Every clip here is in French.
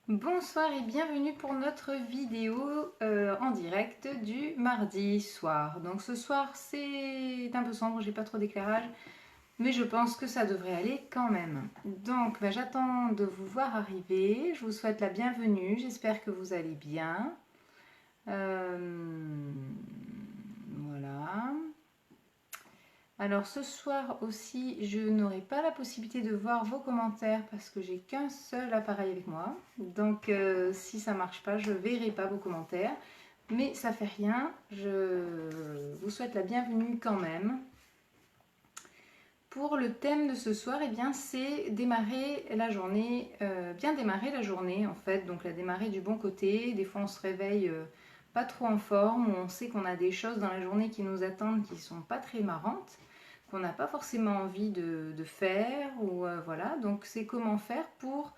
Bonsoir et bienvenue pour notre vidéo en direct du mardi soir. Donc ce soir c'est un peu sombre, j'ai pas trop d'éclairage, mais je pense que ça devrait aller quand même. Donc j'attends de vous voir arriver, je vous souhaite la bienvenue, j'espère que vous allez bien. Voilà. Alors ce soir aussi, je n'aurai pas la possibilité de voir vos commentaires parce que j'ai qu'un seul appareil avec moi. Donc si ça marche pas, je verrai pas vos commentaires. Mais ça fait rien, je vous souhaite la bienvenue quand même. Pour le thème de ce soir, eh bien, c'est démarrer la journée, bien démarrer la journée en fait. Donc la démarrer du bon côté. Des fois on se réveille pas trop en forme, ou on sait qu'on a des choses dans la journée qui nous attendent qui sont pas très marrantes, qu'on n'a pas forcément envie de faire, ou voilà. Donc c'est comment faire pour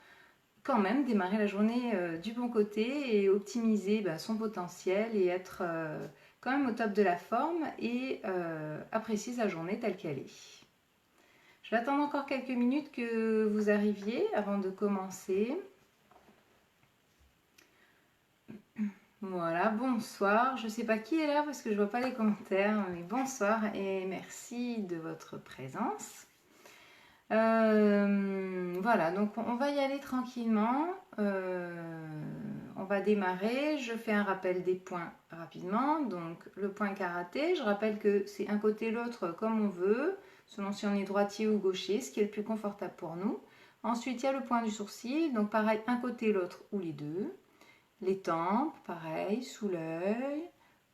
quand même démarrer la journée du bon côté et optimiser son potentiel et être quand même au top de la forme et apprécier sa journée telle qu'elle est. Je vais attendre encore quelques minutes que vous arriviez avant de commencer. Voilà, bonsoir. Je ne sais pas qui est là parce que je ne vois pas les commentaires, mais bonsoir et merci de votre présence. Voilà, donc on va y aller tranquillement. On va démarrer. Je fais un rappel des points rapidement. Donc le point karaté, je rappelle que c'est un côté l'autre comme on veut, selon si on est droitier ou gaucher, ce qui est le plus confortable pour nous. Ensuite, il y a le point du sourcil, donc pareil, un côté l'autre ou les deux. Les tempes, pareil, sous l'œil,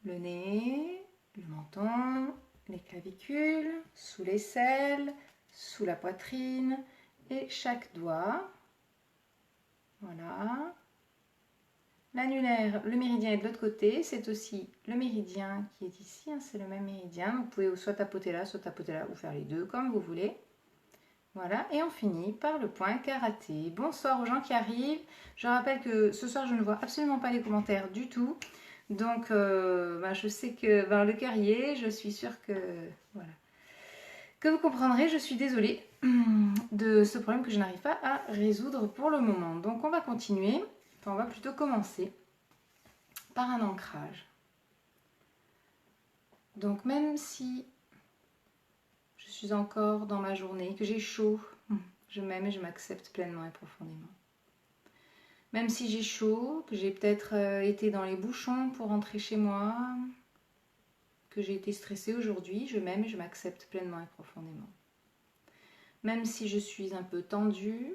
le nez, le menton, les clavicules, sous l'aisselle, sous la poitrine et chaque doigt. Voilà. L'annulaire, le méridien est de l'autre côté, c'est aussi le méridien qui est ici, hein, c'est le même méridien. Vous pouvez soit tapoter là, ou faire les deux comme vous voulez. Voilà, et on finit par le point karaté. Bonsoir aux gens qui arrivent. Je rappelle que ce soir, je ne vois absolument pas les commentaires du tout. Donc, je sais que le cœur y est. Je suis sûre que, voilà, que vous comprendrez. Je suis désolée de ce problème que je n'arrive pas à résoudre pour le moment. Donc, on va continuer. Enfin, on va plutôt commencer par un ancrage. Donc, même si je suis encore dans ma journée, que j'ai chaud, je m'aime et je m'accepte pleinement et profondément. Même si j'ai chaud, que j'ai peut-être été dans les bouchons pour rentrer chez moi, que j'ai été stressée aujourd'hui, je m'aime et je m'accepte pleinement et profondément. Même si je suis un peu tendue,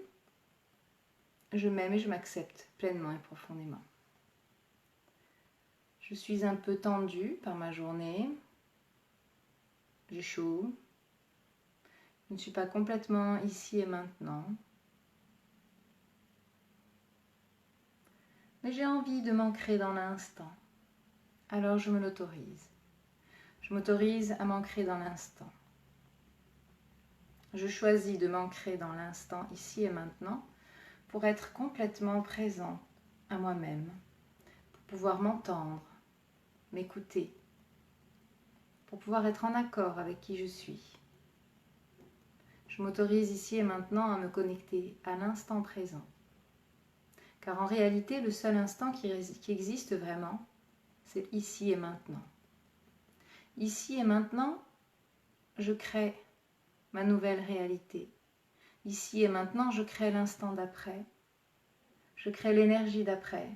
je m'aime et je m'accepte pleinement et profondément. Je suis un peu tendue par ma journée, j'ai chaud, je ne suis pas complètement ici et maintenant, mais j'ai envie de m'ancrer dans l'instant. Alors je me l'autorise. Je m'autorise à m'ancrer dans l'instant. Je choisis de m'ancrer dans l'instant ici et maintenant pour être complètement présent à moi-même, pour pouvoir m'entendre, m'écouter, pour pouvoir être en accord avec qui je suis. Je m'autorise ici et maintenant à me connecter à l'instant présent. Car en réalité, le seul instant qui existe vraiment, c'est ici et maintenant. Ici et maintenant, je crée ma nouvelle réalité. Ici et maintenant, je crée l'instant d'après. Je crée l'énergie d'après.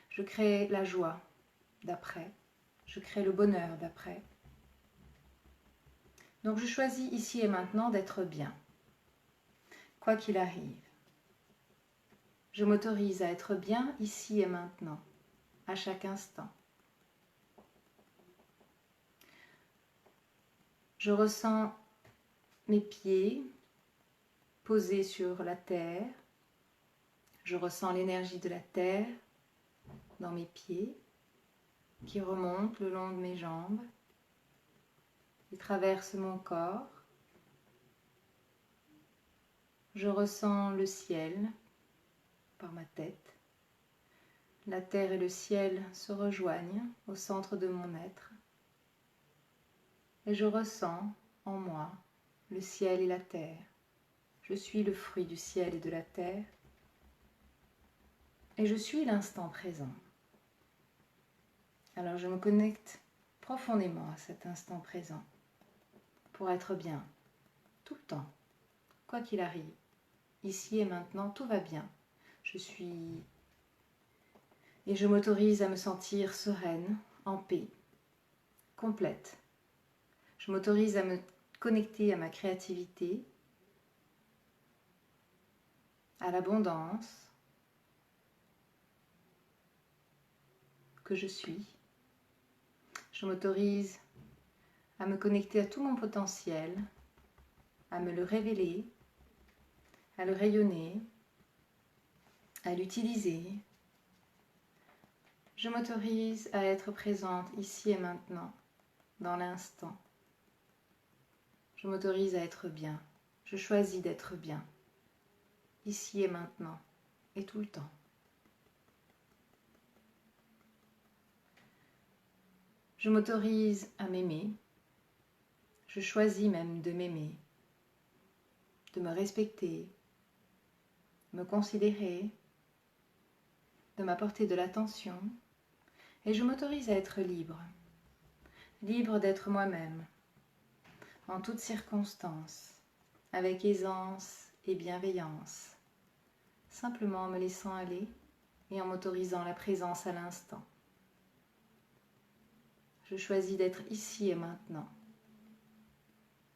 Je crée la joie d'après. Je crée le bonheur d'après. Donc je choisis ici et maintenant d'être bien, quoi qu'il arrive. Je m'autorise à être bien ici et maintenant, à chaque instant. Je ressens mes pieds posés sur la terre. Je ressens l'énergie de la terre dans mes pieds qui remonte le long de mes jambes et traverse mon corps. Je ressens le ciel par ma tête. La terre et le ciel se rejoignent au centre de mon être. Et je ressens en moi le ciel et la terre. Je suis le fruit du ciel et de la terre. et je suis l'instant présent. Alors je me connecte profondément à cet instant présent pour être bien, tout le temps, quoi qu'il arrive. Ici et maintenant, tout va bien. Je suis... Et je m'autorise à me sentir sereine, en paix, complète. Je m'autorise à me connecter à ma créativité, à l'abondance que je suis. Je m'autorise à me connecter à tout mon potentiel, à me le révéler, à le rayonner, à l'utiliser. Je m'autorise à être présente ici et maintenant, dans l'instant. Je m'autorise à être bien. Je choisis d'être bien, ici et maintenant, et tout le temps. Je m'autorise à m'aimer. Je choisis même de m'aimer, de me respecter, me considérer, de m'apporter de l'attention. Et je m'autorise à être libre, libre d'être moi-même, en toutes circonstances, avec aisance et bienveillance, simplement en me laissant aller et en m'autorisant la présence à l'instant. Je choisis d'être ici et maintenant,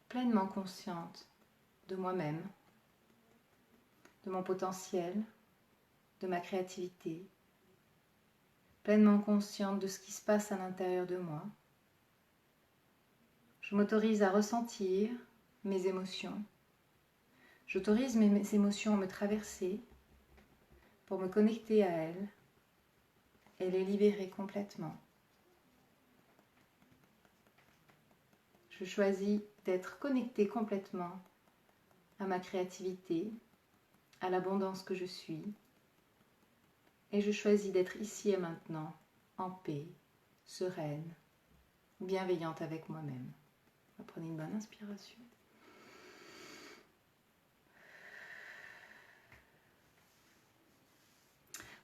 pleinement consciente de moi-même, de mon potentiel, de ma créativité, pleinement consciente de ce qui se passe à l'intérieur de moi. Je m'autorise à ressentir mes émotions. J'autorise mes émotions à me traverser pour me connecter à elles et les libérer complètement. Je choisis d'être connectée complètement à ma créativité, à l'abondance que je suis, et je choisis d'être ici et maintenant, en paix, sereine, bienveillante avec moi-même. Prenez une bonne inspiration.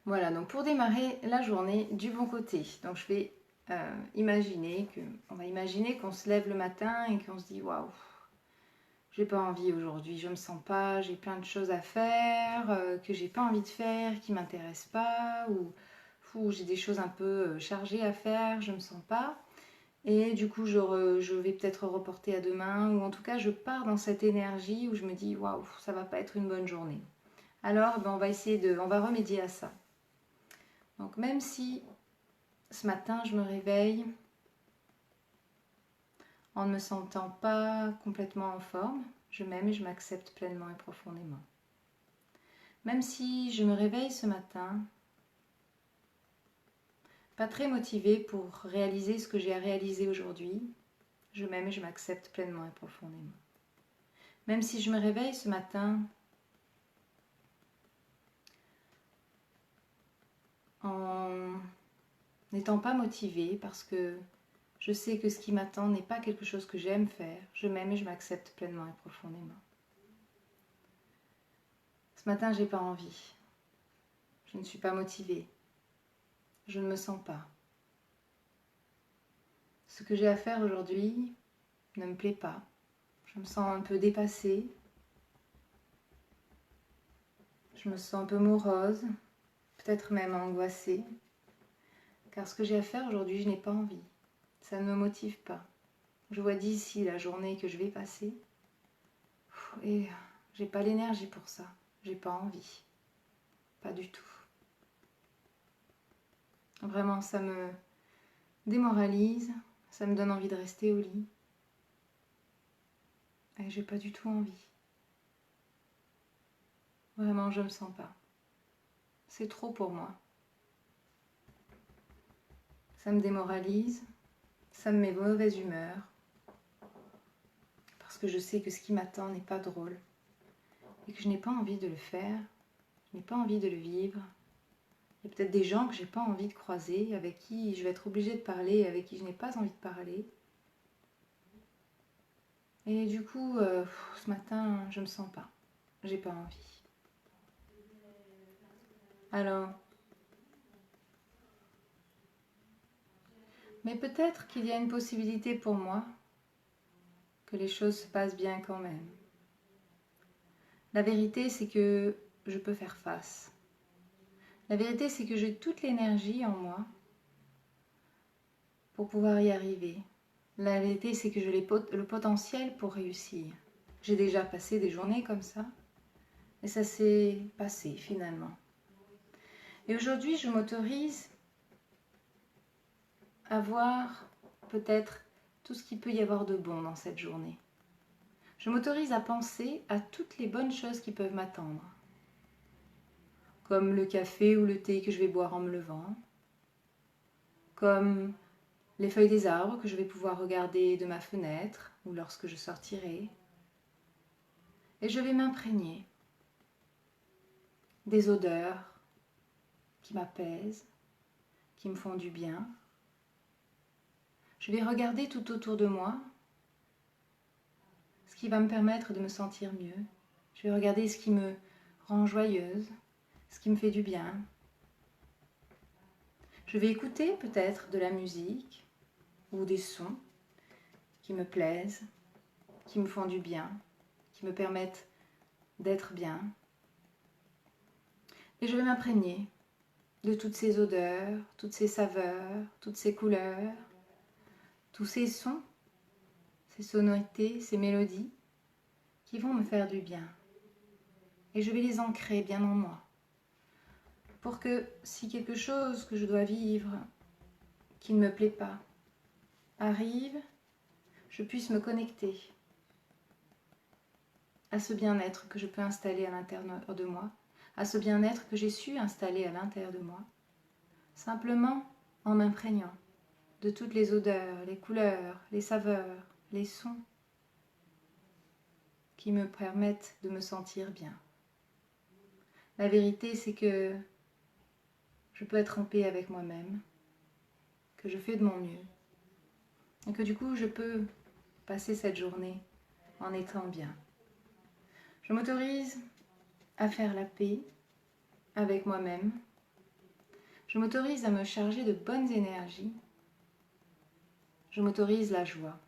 Voilà, donc pour démarrer la journée du bon côté, donc je vais on va imaginer qu'on se lève le matin et qu'on se dit waouh, j'ai pas envie aujourd'hui, je me sens pas, j'ai plein de choses à faire que j'ai pas envie de faire, qui m'intéressent pas, ou j'ai des choses un peu chargées à faire, je me sens pas. Et du coup, je vais peut-être reporter à demain, ou en tout cas, je pars dans cette énergie où je me dis waouh, ça va pas être une bonne journée. Alors, on va remédier à ça. Donc, même si ce matin, je me réveille en ne me sentant pas complètement en forme, je m'aime et je m'accepte pleinement et profondément. Même si je me réveille ce matin, pas très motivée pour réaliser ce que j'ai à réaliser aujourd'hui, je m'aime et je m'accepte pleinement et profondément. Même si je me réveille ce matin en n'étant pas motivée parce que je sais que ce qui m'attend n'est pas quelque chose que j'aime faire, je m'aime et je m'accepte pleinement et profondément. Ce matin, j'ai pas envie. Je ne suis pas motivée. Je ne me sens pas. Ce que j'ai à faire aujourd'hui ne me plaît pas. Je me sens un peu dépassée. Je me sens un peu morose, peut-être même angoissée. Car ce que j'ai à faire aujourd'hui, je n'ai pas envie. Ça ne me motive pas. Je vois d'ici la journée que je vais passer. Et j'ai pas l'énergie pour ça. J'ai pas envie. Pas du tout. Vraiment, ça me démoralise. Ça me donne envie de rester au lit. Et j'ai pas du tout envie. Vraiment, je me sens pas. C'est trop pour moi. Ça me démoralise. Ça me met de mauvaise humeur. Parce que je sais que ce qui m'attend n'est pas drôle. Et que je n'ai pas envie de le faire. Je n'ai pas envie de le vivre. Il y a peut-être des gens que j'ai pas envie de croiser, avec qui je vais être obligée de parler, avec qui je n'ai pas envie de parler. Et du coup, ce matin, je me sens pas. J'ai pas envie. Alors, Mais peut-être qu'il y a une possibilité pour moi que les choses se passent bien quand même. La vérité, c'est que je peux faire face. La vérité, c'est que j'ai toute l'énergie en moi pour pouvoir y arriver. La vérité, c'est que j'ai le potentiel pour réussir. J'ai déjà passé des journées comme ça, et ça s'est passé finalement. Et aujourd'hui, je m'autorise à voir peut-être tout ce qu'il peut y avoir de bon dans cette journée. Je m'autorise à penser à toutes les bonnes choses qui peuvent m'attendre, comme le café ou le thé que je vais boire en me levant, comme les feuilles des arbres que je vais pouvoir regarder de ma fenêtre ou lorsque je sortirai. Et je vais m'imprégner des odeurs qui m'apaisent, qui me font du bien. Je vais regarder tout autour de moi ce qui va me permettre de me sentir mieux. Je vais regarder ce qui me rend joyeuse, ce qui me fait du bien. Je vais écouter peut-être de la musique ou des sons qui me plaisent, qui me font du bien, qui me permettent d'être bien. Et je vais m'imprégner de toutes ces odeurs, toutes ces saveurs, toutes ces couleurs, tous ces sons, ces sonorités, ces mélodies qui vont me faire du bien. Et je vais les ancrer bien en moi pour que si quelque chose que je dois vivre qui ne me plaît pas arrive, je puisse me connecter à ce bien-être que je peux installer à l'intérieur de moi, à ce bien-être que j'ai su installer à l'intérieur de moi, simplement en m'imprégnant de toutes les odeurs, les couleurs, les saveurs, les sons qui me permettent de me sentir bien. La vérité, c'est que je peux être en paix avec moi-même, que je fais de mon mieux, et que du coup, je peux passer cette journée en étant bien. Je m'autorise à faire la paix avec moi-même. Je m'autorise à me charger de bonnes énergies. Je m'autorise la joie.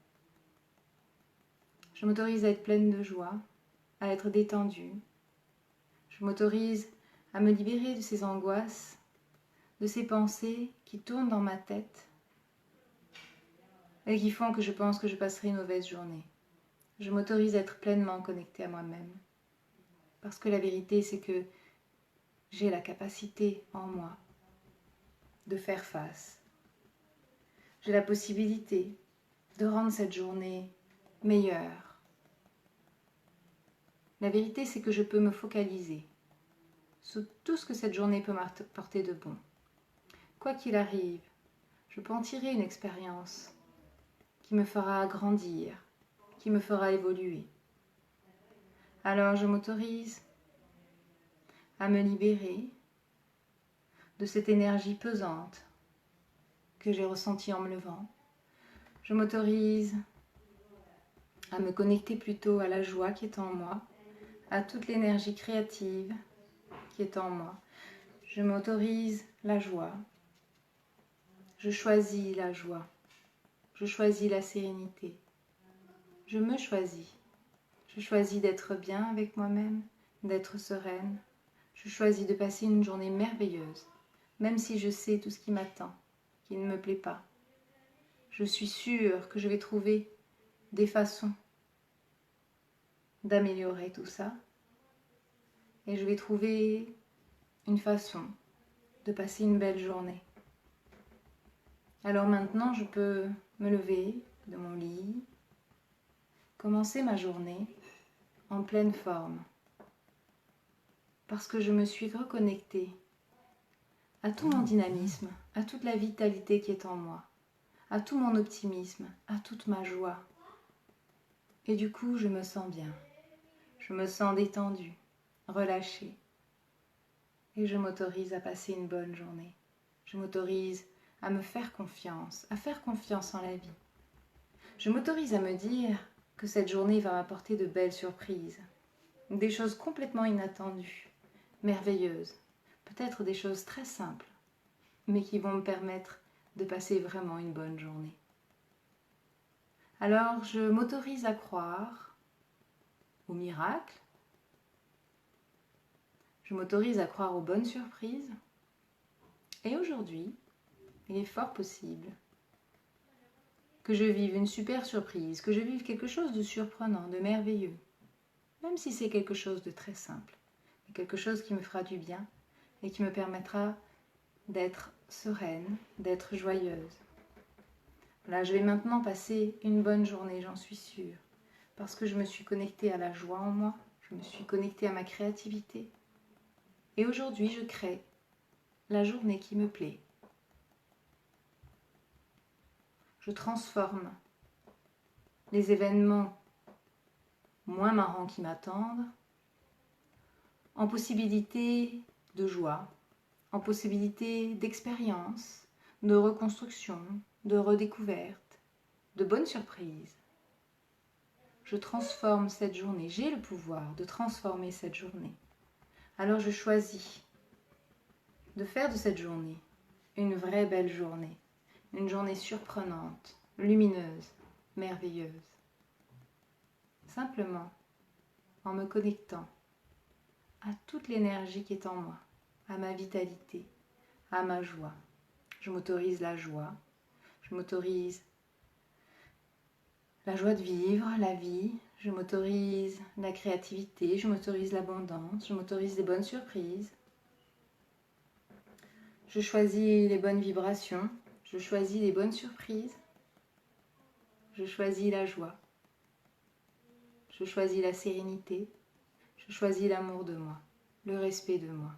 Je m'autorise à être pleine de joie, à être détendue. Je m'autorise à me libérer de ces angoisses, de ces pensées qui tournent dans ma tête et qui font que je pense que je passerai une mauvaise journée. Je m'autorise à être pleinement connectée à moi-même. Parce que la vérité, c'est que j'ai la capacité en moi de faire face. J'ai la possibilité de rendre cette journée meilleure. La vérité, c'est que je peux me focaliser sur tout ce que cette journée peut m'apporter de bon. Quoi qu'il arrive, je peux en tirer une expérience qui me fera grandir, qui me fera évoluer. Alors je m'autorise à me libérer de cette énergie pesante que j'ai ressentie en me levant. Je m'autorise à me connecter plutôt à la joie qui est en moi, à toute l'énergie créative qui est en moi. Je m'autorise la joie. Je choisis la joie. Je choisis la sérénité. Je me choisis. Je choisis d'être bien avec moi-même, d'être sereine. Je choisis de passer une journée merveilleuse, même si je sais tout ce qui m'attend, qui ne me plaît pas. Je suis sûre que je vais trouver des façons d'améliorer tout ça. Et je vais trouver une façon de passer une belle journée. Alors maintenant, je peux me lever de mon lit, commencer ma journée en pleine forme, parce que je me suis reconnectée à tout mon dynamisme, à toute la vitalité qui est en moi, à tout mon optimisme, à toute ma joie. Et du coup, je me sens bien, je me sens détendue, relâchée, et je m'autorise à passer une bonne journée. Je m'autorise à me faire confiance, à faire confiance en la vie. Je m'autorise à me dire que cette journée va m'apporter de belles surprises, des choses complètement inattendues, merveilleuses, peut-être des choses très simples, mais qui vont me permettre de passer vraiment une bonne journée. Alors je m'autorise à croire au miracle, je m'autorise à croire aux bonnes surprises. Et aujourd'hui, il est fort possible que je vive une super surprise, que je vive quelque chose de surprenant, de merveilleux. Même si c'est quelque chose de très simple, mais quelque chose qui me fera du bien et qui me permettra d'être sereine, d'être joyeuse. Là, je vais maintenant passer une bonne journée, j'en suis sûre, parce que je me suis connectée à la joie en moi, je me suis connectée à ma créativité. Et aujourd'hui, je crée la journée qui me plaît. Je transforme les événements moins marrants qui m'attendent en possibilités de joie, en possibilités d'expérience, de reconstruction, de redécouverte, de bonnes surprises. Je transforme cette journée, j'ai le pouvoir de transformer cette journée. Alors je choisis de faire de cette journée une vraie belle journée, une journée surprenante, lumineuse, merveilleuse. Simplement en me connectant à toute l'énergie qui est en moi, à ma vitalité, à ma joie. Je m'autorise la joie, je m'autorise la joie de vivre, la vie, je m'autorise la créativité, je m'autorise l'abondance, je m'autorise les bonnes surprises. Je choisis les bonnes vibrations, je choisis les bonnes surprises, je choisis la joie, je choisis la sérénité, je choisis l'amour de moi, le respect de moi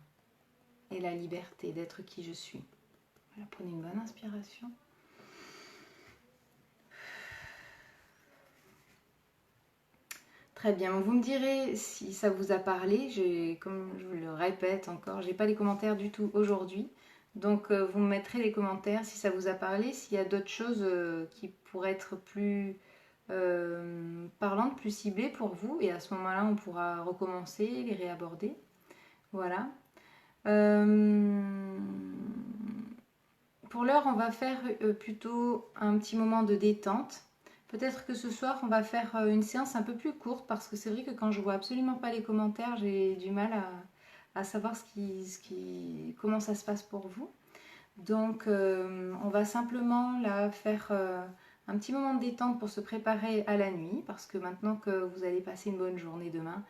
et la liberté d'être qui je suis. Voilà, prenez une bonne inspiration. Très bien, vous me direz si ça vous a parlé. Comme je vous le répète encore, je n'ai pas les commentaires du tout aujourd'hui. Donc vous me mettrez les commentaires si ça vous a parlé, s'il y a d'autres choses qui pourraient être plus parlantes, plus ciblées pour vous. Et à ce moment-là, on pourra recommencer, les réaborder. Voilà. Pour l'heure, on va faire plutôt un petit moment de détente. Peut-être que ce soir, on va faire une séance un peu plus courte parce que c'est vrai que quand je vois absolument pas les commentaires, j'ai du mal à savoir comment ça se passe pour vous. Donc, on va simplement là faire un petit moment de détente pour se préparer à la nuit parce que maintenant que vous allez passer une bonne journée demain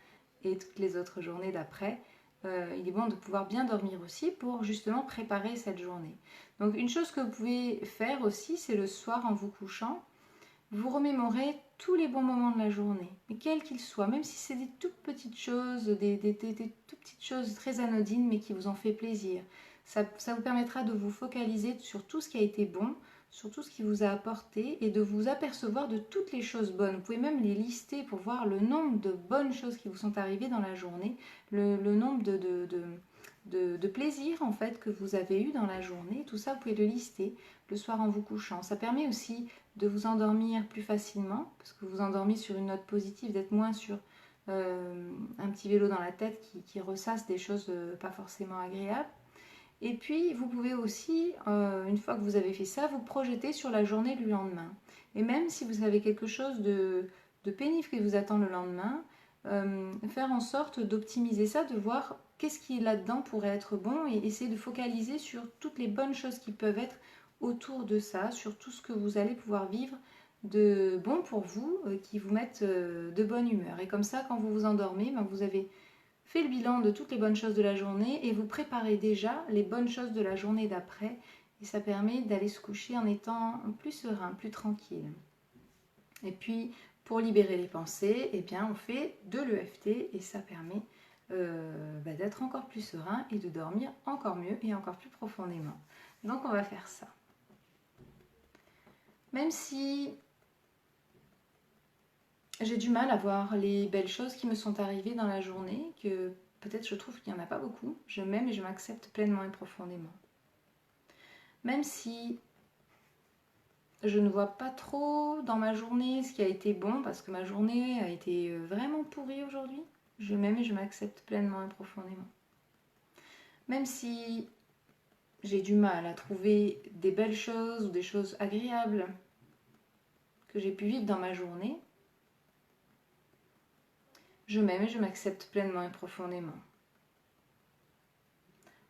et toutes les autres journées d'après, il est bon de pouvoir bien dormir aussi pour justement préparer cette journée. Donc, une chose que vous pouvez faire aussi, c'est le soir en vous couchant, vous remémorez tous les bons moments de la journée, mais quels qu'ils soient, même si c'est des toutes petites choses, des toutes petites choses très anodines, mais qui vous ont fait plaisir. Ça vous permettra de vous focaliser sur tout ce qui a été bon, sur tout ce qui vous a apporté et de vous apercevoir de toutes les choses bonnes. Vous pouvez même les lister pour voir le nombre de bonnes choses qui vous sont arrivées dans la journée, le nombre de plaisirs en fait que vous avez eu dans la journée. Tout ça, vous pouvez le lister le soir en vous couchant. Ça permet aussi de vous endormir plus facilement, parce que vous endormez sur une note positive, d'être moins sur un petit vélo dans la tête qui ressasse des choses pas forcément agréables. Et puis, vous pouvez aussi, une fois que vous avez fait ça, vous projeter sur la journée du lendemain. Et même si vous avez quelque chose de pénible qui vous attend le lendemain, faire en sorte d'optimiser ça, de voir qu'est-ce qui là-dedans pourrait être bon et essayer de focaliser sur toutes les bonnes choses qui peuvent être autour de ça, sur tout ce que vous allez pouvoir vivre de bon pour vous, qui vous mettent de bonne humeur. Et comme ça, quand vous vous endormez, vous avez fait le bilan de toutes les bonnes choses de la journée et vous préparez déjà les bonnes choses de la journée d'après. Et ça permet d'aller se coucher en étant plus serein, plus tranquille. Et puis, pour libérer les pensées, eh bien, on fait de l'EFT et ça permet d'être encore plus serein et de dormir encore mieux et encore plus profondément. Donc, on va faire ça. Même si j'ai du mal à voir les belles choses qui me sont arrivées dans la journée, que peut-être je trouve qu'il n'y en a pas beaucoup, je m'aime et je m'accepte pleinement et profondément. Même si je ne vois pas trop dans ma journée ce qui a été bon, parce que ma journée a été vraiment pourrie aujourd'hui, je m'aime et je m'accepte pleinement et profondément. Même si j'ai du mal à trouver des belles choses ou des choses agréables que j'ai pu vivre dans ma journée, je m'aime et je m'accepte pleinement et profondément.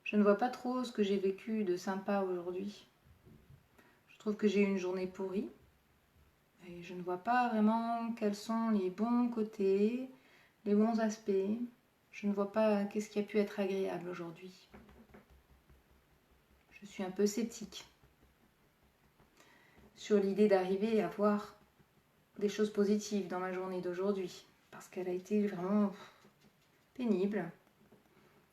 Je ne vois pas trop ce que j'ai vécu de sympa aujourd'hui. Je trouve que j'ai eu une journée pourrie et je ne vois pas vraiment quels sont les bons côtés, les bons aspects. Je ne vois pas qu'est-ce qui a pu être agréable aujourd'hui. Je suis un peu sceptique sur l'idée d'arriver à voir des choses positives dans ma journée d'aujourd'hui, parce qu'elle a été vraiment pénible,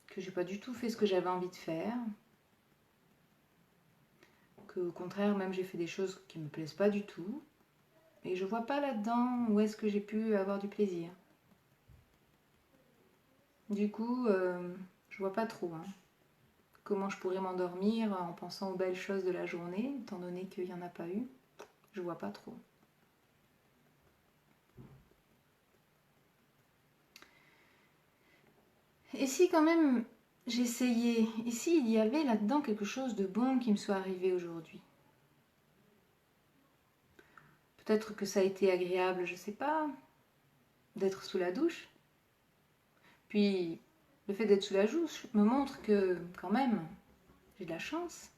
que j'ai pas du tout fait ce que j'avais envie de faire, que au contraire même j'ai fait des choses qui me plaisent pas du tout, et je vois pas là-dedans où est-ce que j'ai pu avoir du plaisir. Du coup, je vois pas trop comment je pourrais m'endormir en pensant aux belles choses de la journée, étant donné qu'il n'y en a pas eu. Je vois pas trop. Et si quand même j'essayais, et s'il y avait là-dedans quelque chose de bon qui me soit arrivé aujourd'hui? Peut-être que ça a été agréable, je sais pas, d'être sous la douche. Puis le fait d'être sous la douche me montre que quand même j'ai de la chance.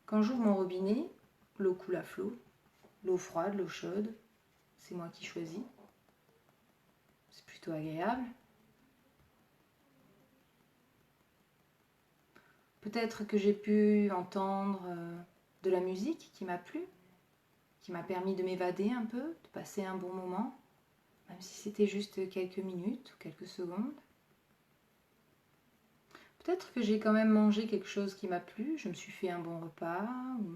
Quand j'ouvre mon robinet, l'eau coule à flot, l'eau froide, l'eau chaude, c'est moi qui choisis. C'est plutôt agréable. Peut-être que j'ai pu entendre de la musique qui m'a plu, qui m'a permis de m'évader un peu, de passer un bon moment, même si c'était juste quelques minutes ou quelques secondes. Peut-être que j'ai quand même mangé quelque chose qui m'a plu, je me suis fait un bon repas, ou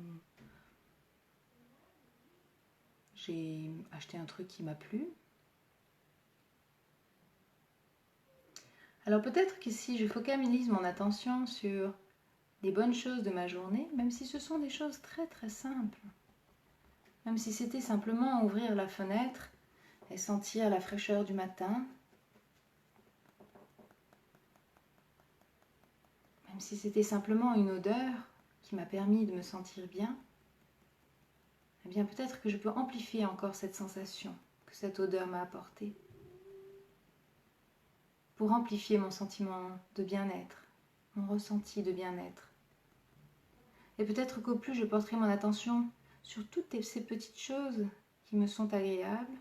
j'ai acheté un truc qui m'a plu. Alors peut-être que si je focalise mon attention sur les bonnes choses de ma journée, même si ce sont des choses très très simples, même si c'était simplement ouvrir la fenêtre et sentir la fraîcheur du matin, même si c'était simplement une odeur qui m'a permis de me sentir bien, eh bien peut-être que je peux amplifier encore cette sensation que cette odeur m'a apportée, pour amplifier mon sentiment de bien-être, mon ressenti de bien-être. Et peut-être qu'au plus je porterai mon attention sur toutes ces petites choses qui me sont agréables,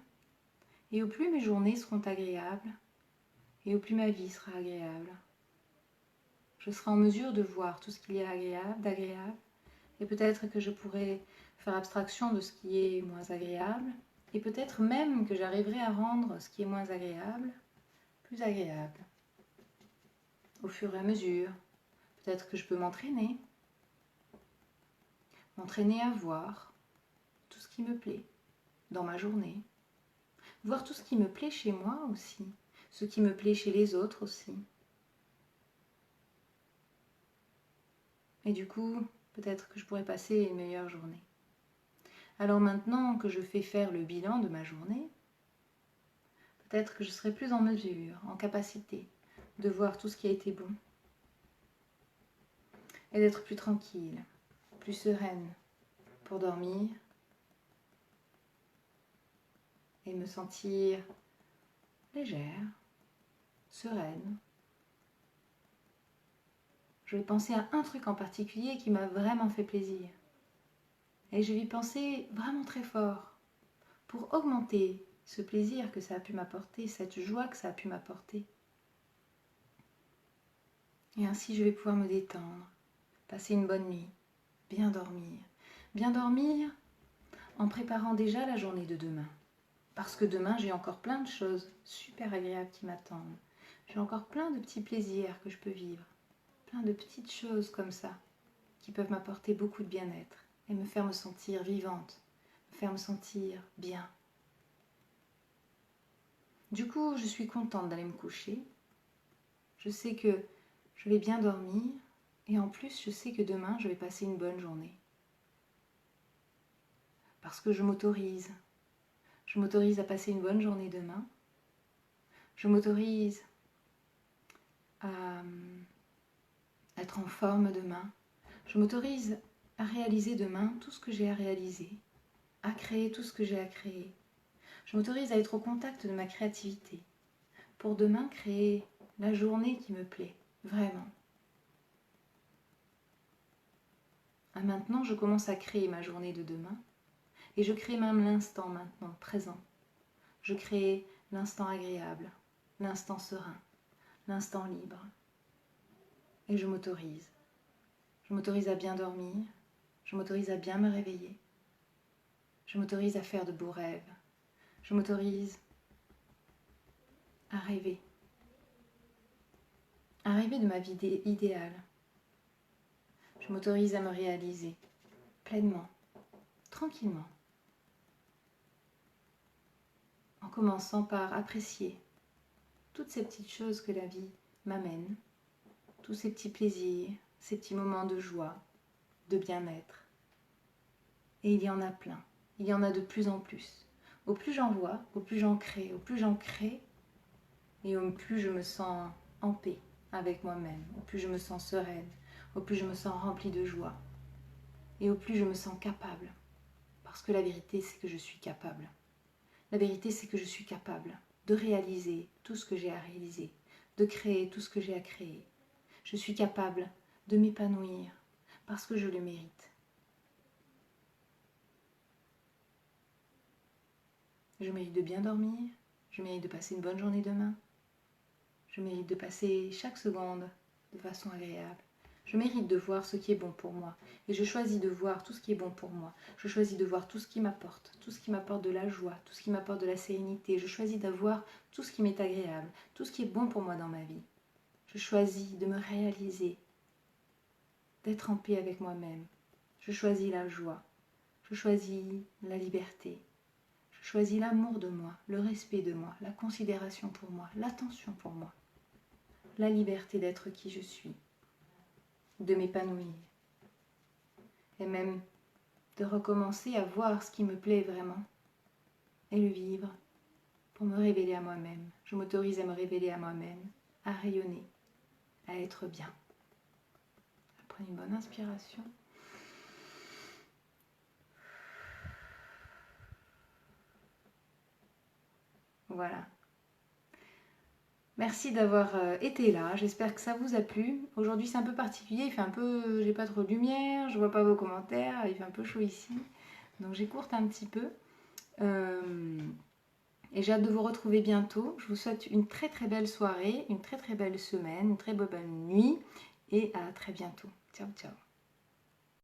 et au plus mes journées seront agréables, et au plus ma vie sera agréable. Je serai en mesure de voir tout ce qu'il y a d'agréable, et peut-être que je pourrai faire abstraction de ce qui est moins agréable, et peut-être même que j'arriverai à rendre ce qui est moins agréable plus agréable. Au fur et à mesure, peut-être que je peux m'entraîner à voir tout ce qui me plaît dans ma journée, voir tout ce qui me plaît chez moi aussi, ce qui me plaît chez les autres aussi. Et du coup, peut-être que je pourrais passer une meilleure journée. Alors maintenant que je fais faire le bilan de ma journée, peut-être que je serai plus en mesure, en capacité de voir tout ce qui a été bon et d'être plus tranquille, plus sereine pour dormir et me sentir légère, sereine. Je vais penser à un truc en particulier qui m'a vraiment fait plaisir. Et je vais y penser vraiment très fort pour augmenter ce plaisir que ça a pu m'apporter, cette joie que ça a pu m'apporter. Et ainsi je vais pouvoir me détendre, passer une bonne nuit, bien dormir. Bien dormir en préparant déjà la journée de demain. Parce que demain, j'ai encore plein de choses super agréables qui m'attendent. J'ai encore plein de petits plaisirs que je peux vivre. Plein de petites choses comme ça qui peuvent m'apporter beaucoup de bien-être et me faire me sentir vivante, me faire me sentir bien. Du coup, je suis contente d'aller me coucher. Je sais que je vais bien dormir et en plus, je sais que demain, je vais passer une bonne journée. Parce que je m'autorise. Je m'autorise à passer une bonne journée demain. Je m'autorise à être en forme demain. Je m'autorise à réaliser demain tout ce que j'ai à réaliser, à créer tout ce que j'ai à créer. Je m'autorise à être au contact de ma créativité pour demain créer la journée qui me plaît, vraiment. Maintenant, je commence à créer ma journée de demain et je crée même l'instant maintenant, présent. Je crée l'instant agréable, l'instant serein, l'instant libre. Et je m'autorise. Je m'autorise à bien dormir, je m'autorise à bien me réveiller. Je m'autorise à faire de beaux rêves. Je m'autorise à rêver de ma vie idéale. Je m'autorise à me réaliser pleinement, tranquillement, en commençant par apprécier toutes ces petites choses que la vie m'amène, tous ces petits plaisirs, ces petits moments de joie, de bien-être. Et il y en a plein, il y en a de plus en plus. Au plus j'en vois, au plus j'en crée, et au plus je me sens en paix avec moi-même, au plus je me sens sereine, au plus je me sens remplie de joie, et au plus je me sens capable. Parce que la vérité, c'est que je suis capable. La vérité, c'est que je suis capable de réaliser tout ce que j'ai à réaliser, de créer tout ce que j'ai à créer. Je suis capable de m'épanouir parce que je le mérite. Je mérite de bien dormir, je mérite de passer une bonne journée demain, je mérite de passer chaque seconde de façon agréable. Je mérite de voir ce qui est bon pour moi et je choisis de voir tout ce qui est bon pour moi. Je choisis de voir tout ce qui m'apporte de la joie, tout ce qui m'apporte de la sérénité. Je choisis d'avoir tout ce qui m'est agréable, tout ce qui est bon pour moi dans ma vie. Je choisis de me réaliser, d'être en paix avec moi-même. Je choisis la joie, je choisis la liberté. Je choisis l'amour de moi, le respect de moi, la considération pour moi, l'attention pour moi, la liberté d'être qui je suis, de m'épanouir et même de recommencer à voir ce qui me plaît vraiment et le vivre pour me révéler à moi-même. Je m'autorise à me révéler à moi-même, à rayonner, à être bien. Prenez une bonne inspiration. Voilà. Merci d'avoir été là, j'espère que ça vous a plu. Aujourd'hui c'est un peu particulier, il fait un peu, j'ai pas trop de lumière, je vois pas vos commentaires, il fait un peu chaud ici, donc j'écourte un petit peu. Et j'ai hâte de vous retrouver bientôt. Je vous souhaite une très très belle soirée, une très très belle semaine, une très bonne nuit et à très bientôt. Ciao ciao.